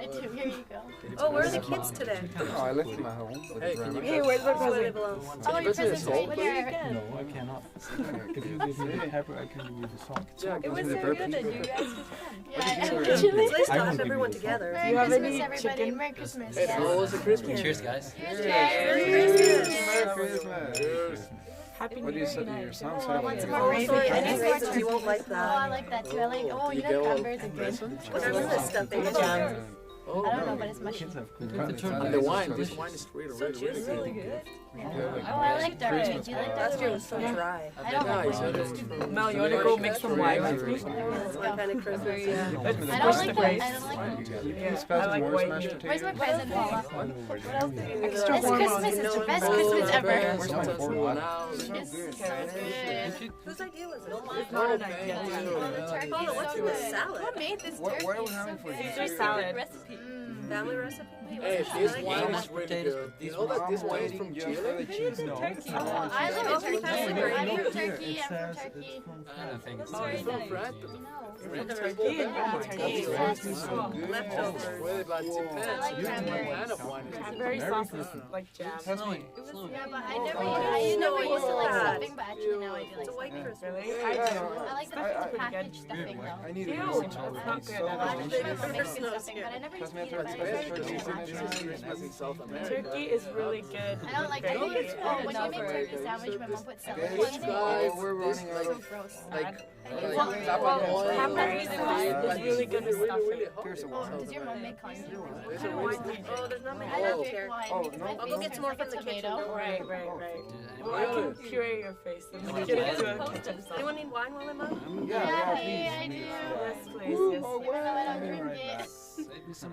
I do. Here you go. Oh, where are the kids today? Oh, I left them at home with the grandma. Hey, where's my Where they present? belong. Oh, your present's right here. No, I cannot. If you give me the pepper, I can give you the salt. It was so good that you guys Yeah, It's nice to have everyone together. Merry You have Christmas, any everybody. chicken? Merry Christmas. Hey, Yes. how was the Christmas? Cheers, guys. Cheers, Merry guys. Christmas. Merry Christmas. Happy What do New you Year. say to your son? Oh, I want some more Oh, raisins. sorry, I any need raisins, more you won't like Oh, I that. like that too. I like. Oh, you get know all cranberries are good. What's this stuffing? Jam. Oh, I don't know, but it's mushy. Kids have good and the wine, this wine is really, So really, really juicy. good. Oh, I like that. Do you like that? Last year was so dry. I don't like Nice, wine. Mel, you want to go make some wine with me? Let's That's my go. kind of Christmas, yeah. I don't like that. I don't like Yeah, I like white meat. Where's my present, Paula? Extra Best warm Christmas is the best Oh, Christmas ever. Where's my fork? It's so good. Whose idea was it? It's not an idea. Paula, what's in this salad? Who made this What turkey? are we having for Caesar you? salad. Family recipe? Hey, this wine is really potatoes, good. but You know that this wine is from Chile? Oh, I love turkey. I'm from Turkey. I'm from Turkey. I don't think it's Oh, it's from France. Turkey and Turkey. Leftovers. Well, but it depends. I like cranberries. What kind of wine is it? Cranberry sauce is like jam. Yeah, but I never used to like stuffing, but actually now I do like It's a white stuffing. Christmas. Really? I like the packaged stuffing though. I need Ew, to that's not good. Well, I just remember mixing stuffing, but I never used to eat it. But I Hey, tried to this do it. is Christmas in South America. Turkey is really good. I don't like. I think it's when you make turkey sandwich, my mom puts celery This in it. guy, we're running out So of gross. Cranberry sauce is really good with stuffing. Here's the Oh, one. does your mom make cottage? Oh, there's not many I love left your here. wine. Oh, because no. my I'll face go get turns some more like from a the kitchen. tomato. Don't worry. Right, right, right. Well, I Really? can puree your face and then Oh, get it to a ketchup sauce. Anyone need wine while I'm up? Yeah, I do. Yes, please. Yes. Even though I don't drink it. Save me some